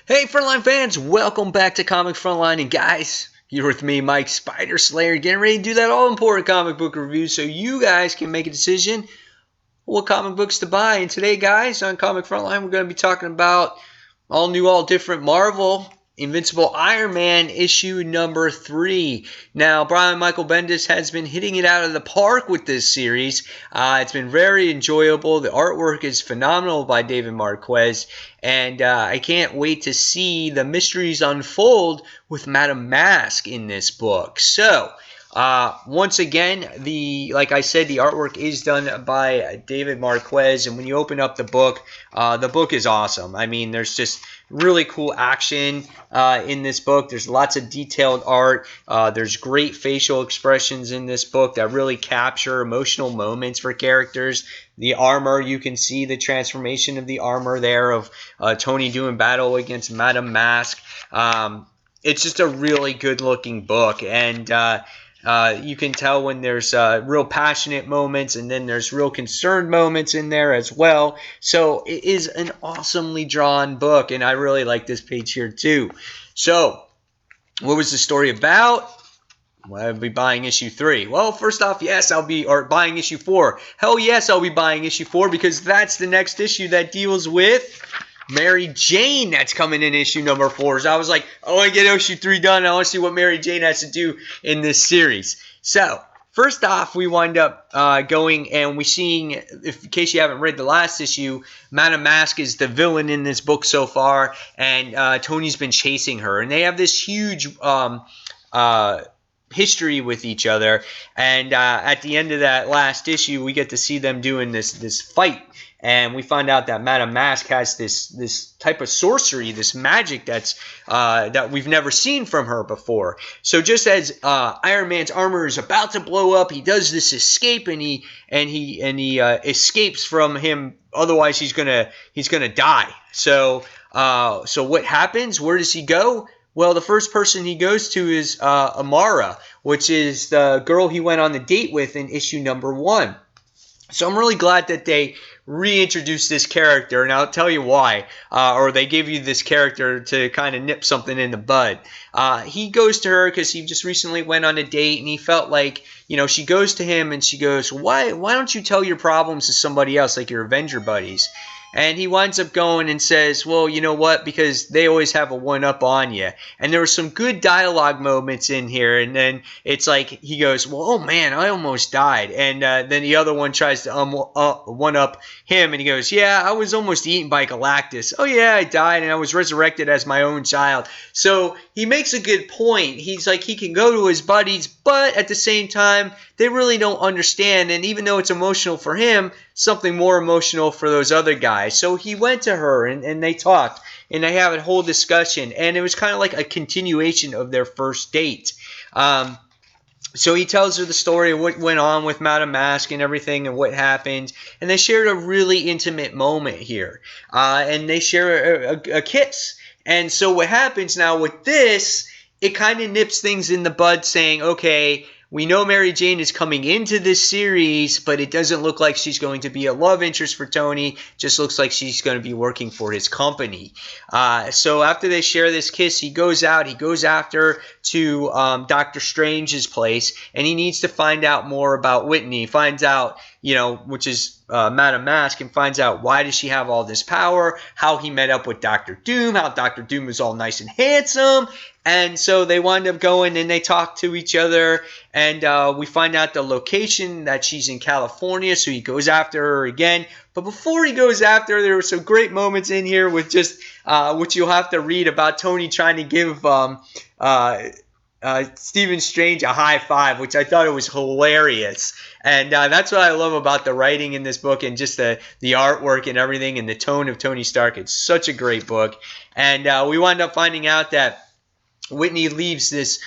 Hey, Frontline fans, welcome back to Comic Frontline. And guys, you're with me, Mike Spider Slayer, getting ready to do that all-important comic book review so you guys can make a decision what comic books to buy. And today, guys, on Comic Frontline, we're going to be talking about all new, all different Marvel Invincible Iron Man issue number 3. Now, Brian Michael Bendis has been hitting it out of the park with this series. It's been very enjoyable. The artwork is phenomenal by David Marquez, and I can't wait to see the mysteries unfold with Madame Mask in this book. So, once again, like I said, the artwork is done by David Marquez, and when you open up the book is awesome. I mean, there's just really cool action in this book. There's lots of detailed art. There's great facial expressions in this book that really capture emotional moments for characters. The armor, you can see the transformation of the armor there of Tony doing battle against Madame Mask. It's just a really good-looking book, and you can tell when there's real passionate moments, and then there's real concerned moments in there as well. So it is an awesomely drawn book, and I really like this page here too. So what was the story about? Well, I'll be buying issue 3. Well, first off, yes, I'll be buying issue 4. Hell yes, I'll be buying issue 4 because that's the next issue that deals with Mary Jane that's coming in issue number 4. So I was like, I want to get issue 3 done. I want to see what Mary Jane has to do in this series. So first off, we wind up going and we seeing, in case you haven't read the last issue, Madame Mask is the villain in this book so far, and Tony's been chasing her. And they have this huge history with each other. And at the end of that last issue, we get to see them doing this fight. And we find out that Madame Mask has this type of sorcery, this magic that we've never seen from her before. So just as Iron Man's armor is about to blow up, he does this escape, and he escapes from him. Otherwise, he's gonna die. So what happens? Where does he go? Well, the first person he goes to is Amara, which is the girl he went on the date with in issue number 1. So I'm really glad that they reintroduced this character, and I'll tell you why. Or they give you this character to kind of nip something in the bud. He goes to her because he just recently went on a date, and he felt like, she goes to him and she goes, why don't you tell your problems to somebody else, like your Avenger buddies? And he winds up going and says, well, you know what? Because they always have a one-up on you. And there were some good dialogue moments in here. And then it's like he goes, well, oh, man, I almost died. And then the other one tries to one-up him. And he goes, yeah, I was almost eaten by Galactus. Oh, yeah, I died and I was resurrected as my own child. So he makes a good point. He's like, he can go to his buddies, but at the same time, they really don't understand. And even though it's emotional for him, something more emotional for those other guys. So he went to her and they talked and they have a whole discussion, and it was kind of like a continuation of their first date. So he tells her the story of what went on with Madame Mask and everything and what happened, and they shared a really intimate moment here, and they share a kiss. And so what happens now with this, it kind of nips things in the bud, saying, okay, we know Mary Jane is coming into this series, but it doesn't look like she's going to be a love interest for Tony. Just looks like she's going to be working for his company. So after they share this kiss, he goes out. He goes after to Doctor Strange's place, and he needs to find out more about Whitney. He finds out, which is Madame Mask, and finds out why does she have all this power, how he met up with Doctor Doom, how Doctor Doom was all nice and handsome. And so they wind up going and they talk to each other, and we find out the location that she's in California, so he goes after her again. But before he goes after her, there were some great moments in here with just, which you'll have to read about Tony trying to give Stephen Strange a high five, which I thought it was hilarious. And that's what I love about the writing in this book, and just the artwork and everything, and the tone of Tony Stark. It's such a great book. And we wind up finding out that Whitney leaves this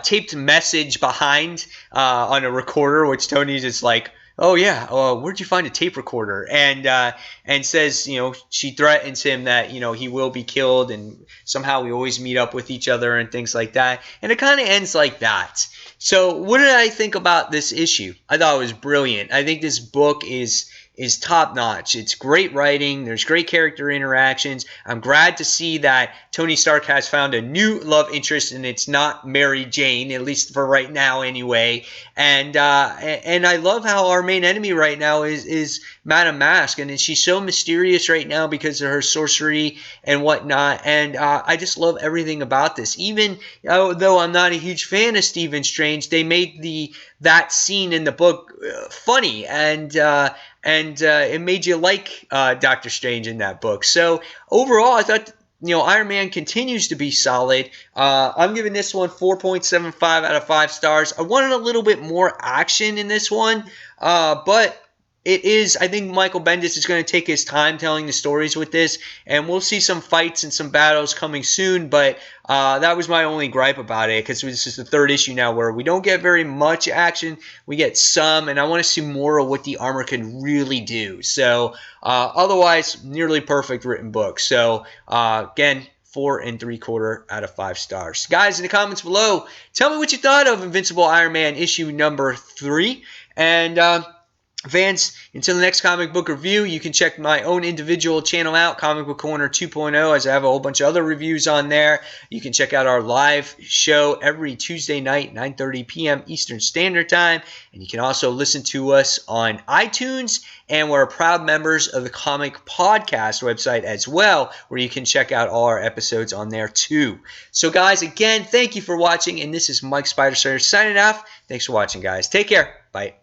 taped message behind on a recorder, which Tony's just like, oh yeah, where'd you find a tape recorder? And says, she threatens him that, he will be killed, and somehow we always meet up with each other and things like that. And it kind of ends like that. So what did I think about this issue? I thought it was brilliant. I think this book is is top notch. It's great writing. There's great character interactions. I'm glad to see that Tony Stark has found a new love interest, and it's not Mary Jane, at least for right now, anyway. And I love how our main enemy right now is Madame Mask, and she's so mysterious right now because of her sorcery and whatnot. And I just love everything about this. Even though I'm not a huge fan of Stephen Strange, they made that scene in the book funny, and it made you like Doctor Strange in that book. So overall, I thought Iron Man continues to be solid. I'm giving this one 4.75 out of 5 stars. I wanted a little bit more action in this one, but it is, I think Michael Bendis is going to take his time telling the stories with this, and we'll see some fights and some battles coming soon, but that was my only gripe about it, because this is the 3rd issue now where we don't get very much action. We get some, and I want to see more of what the armor can really do. So otherwise, nearly perfect written book. So again, 4 3/4 out of 5 stars. Guys, in the comments below, tell me what you thought of Invincible Iron Man issue number 3, and fans, until the next comic book review, you can check my own individual channel out, Comic Book Corner 2.0, as I have a whole bunch of other reviews on there. You can check out our live show every Tuesday night, 9:30 p.m. Eastern Standard Time. And you can also listen to us on iTunes, and we're proud members of the Comic Podcast website as well, where you can check out all our episodes on there too. So guys, again, thank you for watching, and this is Mike Spiderster signing off. Thanks for watching, guys. Take care. Bye.